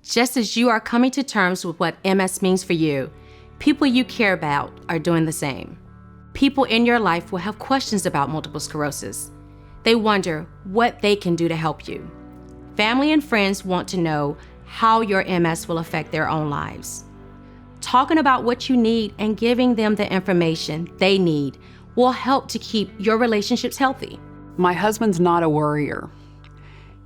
Just as you are coming to terms with what MS means for you, people you care about are doing the same. People in your life will have questions about multiple sclerosis. They wonder what they can do to help you. Family and friends want to know how your MS will affect their own lives. Talking about what you need and giving them the information they need will help to keep your relationships healthy. My husband's not a worrier.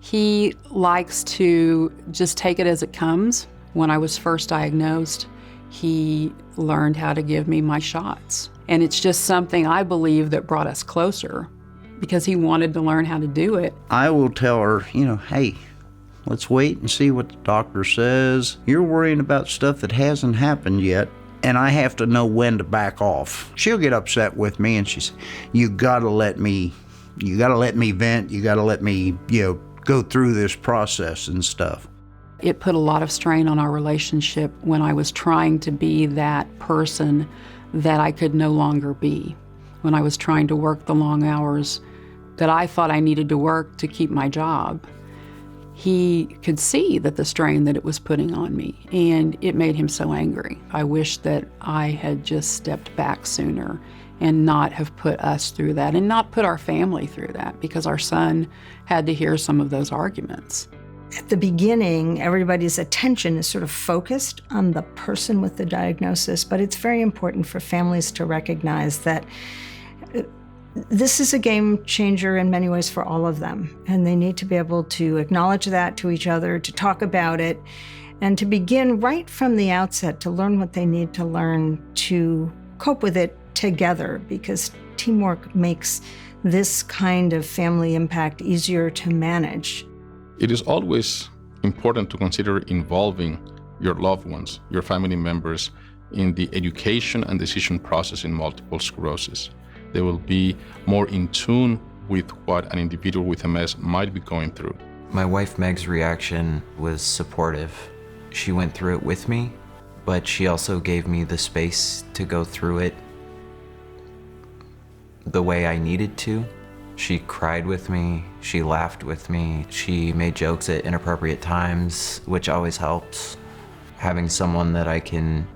He likes to just take it as it comes. When I was first diagnosed, he learned how to give me my shots. And it's just something I believe that brought us closer because he wanted to learn how to do it. I will tell her, hey, let's wait and see what the doctor says. You're worrying about stuff that hasn't happened yet, and I have to know when to back off. She'll get upset with me and she says, you gotta let me vent, you gotta let me, go through this process and stuff. It put a lot of strain on our relationship when I was trying to be that person that I could no longer be. When I was trying to work the long hours that I thought I needed to work to keep my job. He could see that the strain that it was putting on me, and it made him so angry. I wish that I had just stepped back sooner and not have put us through that and not put our family through that, because our son had to hear some of those arguments. At the beginning, everybody's attention is sort of focused on the person with the diagnosis, but it's very important for families to recognize that this is a game changer in many ways for all of them, and they need to be able to acknowledge that to each other, to talk about it, and to begin right from the outset to learn what they need to learn to cope with it together, because teamwork makes this kind of family impact easier to manage. It is always important to consider involving your loved ones, your family members, in the education and decision process in multiple sclerosis. They will be more in tune with what an individual with MS might be going through. My wife Meg's reaction was supportive. She went through it with me, but she also gave me the space to go through it the way I needed to. She cried with me, she laughed with me, she made jokes at inappropriate times, which always helps. Having someone that I can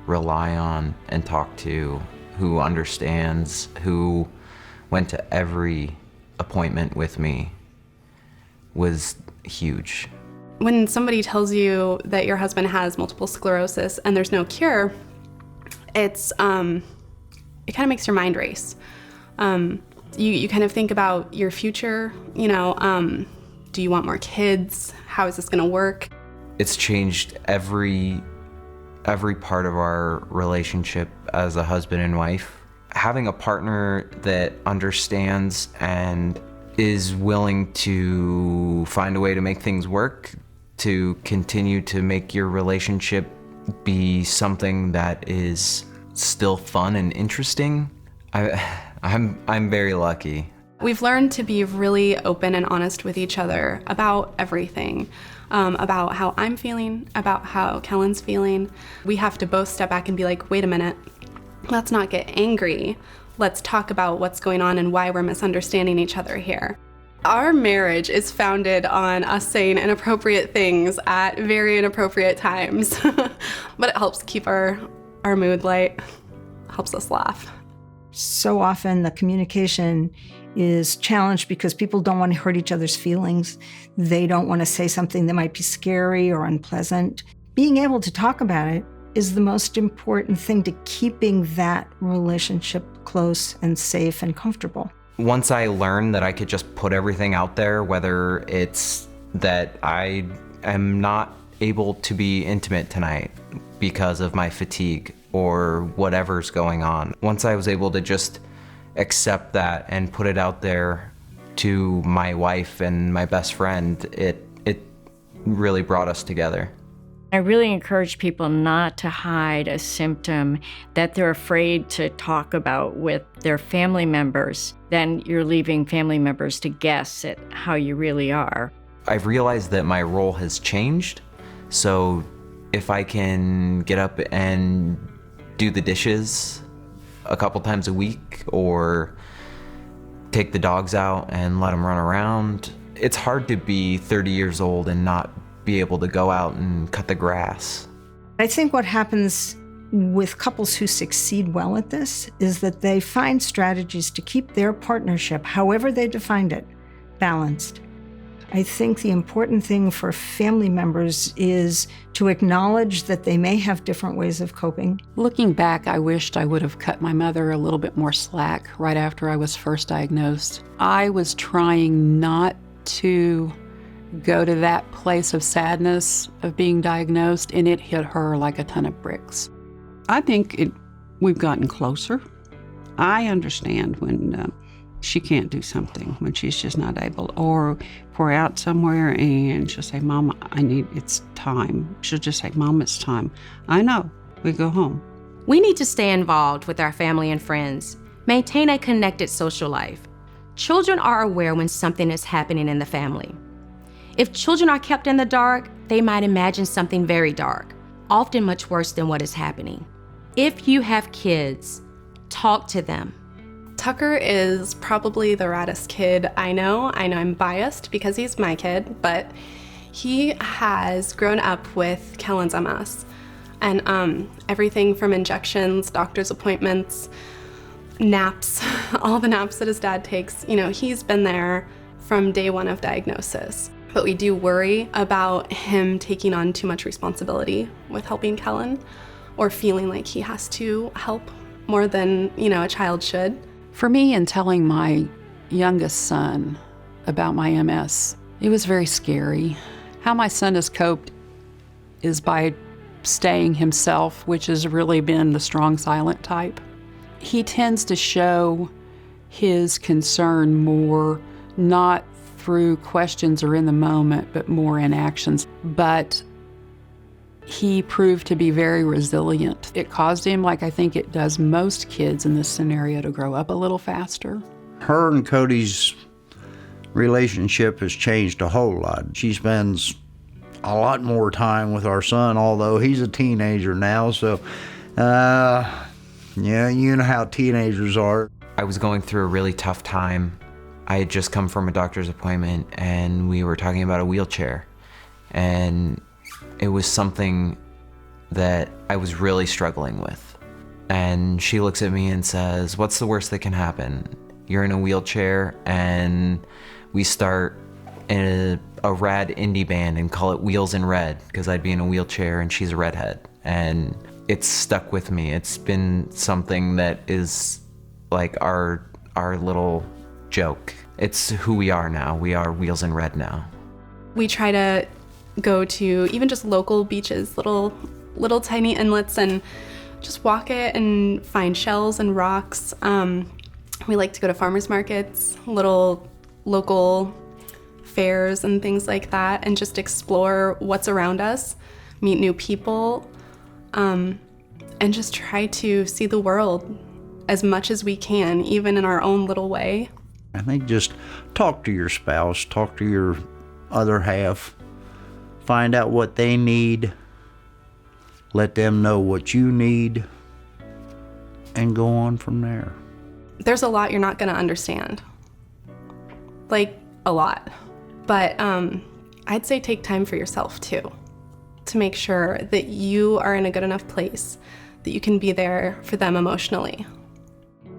rely on and talk to, who understands, who went to every appointment with me, was huge. When somebody tells you that your husband has multiple sclerosis and there's no cure, it kind of makes your mind race. You kind of think about your future, do you want more kids? How is this gonna work? It's changed every part of our relationship as a husband and wife. Having a partner that understands and is willing to find a way to make things work, to continue to make your relationship be something that is still fun and interesting, I'm very lucky. We've learned to be really open and honest with each other about everything, about how I'm feeling, about how Kellen's feeling. We have to both step back and be like, wait a minute, let's not get angry. Let's talk about what's going on and why we're misunderstanding each other here. Our marriage is founded on us saying inappropriate things at very inappropriate times, but it helps keep our mood light, helps us laugh. So often the communication is challenged because people don't want to hurt each other's feelings. They don't want to say something that might be scary or unpleasant. Being able to talk about it is the most important thing to keeping that relationship close and safe and comfortable. Once I learned that I could just put everything out there, whether it's that I am not able to be intimate tonight because of my fatigue or whatever's going on. Once I was able to just accept that and put it out there to my wife and my best friend, it really brought us together. I really encourage people not to hide a symptom that they're afraid to talk about with their family members. Then you're leaving family members to guess at how you really are. I've realized that my role has changed, so if I can get up and do the dishes a couple times a week or take the dogs out and let them run around. It's hard to be 30 years old and not be able to go out and cut the grass. I think what happens with couples who succeed well at this is that they find strategies to keep their partnership, however they defined it, balanced. I think the important thing for family members is to acknowledge that they may have different ways of coping. Looking back, I wished I would have cut my mother a little bit more slack right after I was first diagnosed. I was trying not to go to that place of sadness of being diagnosed, and it hit her like a ton of bricks. I think we've gotten closer. I understand when she can't do something, when she's just not able, or if we're out somewhere and she'll say, Mama, it's time. She'll just say, Mom, it's time. I know, we go home. We need to stay involved with our family and friends, maintain a connected social life. Children are aware when something is happening in the family. If children are kept in the dark, they might imagine something very dark, often much worse than what is happening. If you have kids, talk to them. Tucker is probably the raddest kid I know. I know I'm biased because he's my kid, but he has grown up with Kellen's MS. And everything from injections, doctor's appointments, naps, all the naps that his dad takes, he's been there from day one of diagnosis. But we do worry about him taking on too much responsibility with helping Kellen, or feeling like he has to help more than, a child should. For me, in telling my youngest son about my MS, it was very scary. How my son has coped is by staying himself, which has really been the strong silent type. He tends to show his concern more, not through questions or in the moment, but more in actions. But he proved to be very resilient. It caused him, like I think it does most kids in this scenario, to grow up a little faster. Her and Cody's relationship has changed a whole lot. She spends a lot more time with our son, although he's a teenager now, so yeah, you know how teenagers are. I was going through a really tough time. I had just come from a doctor's appointment and we were talking about a wheelchair, and it was something that I was really struggling with. And she looks at me and says, what's the worst that can happen? You're in a wheelchair and we start in a rad indie band and call it Wheels in Red, because I'd be in a wheelchair and she's a redhead. And it's stuck with me. It's been something that is like our little joke. It's who we are now. We are Wheels in Red now. We try to go to even just local beaches, little tiny inlets, and just walk it and find shells and rocks. We like to go to farmers markets, little local fairs and things like that, and just explore what's around us, meet new people, and just try to see the world as much as we can, even in our own little way. I think just talk to your spouse, talk to your other half, find out what they need, let them know what you need, and go on from there. There's a lot you're not going to understand, like a lot, but I'd say take time for yourself too, to make sure that you are in a good enough place that you can be there for them emotionally.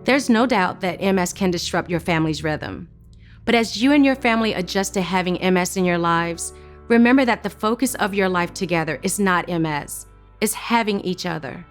There's no doubt that MS can disrupt your family's rhythm. But as you and your family adjust to having MS in your lives, remember that the focus of your life together is not MS, it's having each other.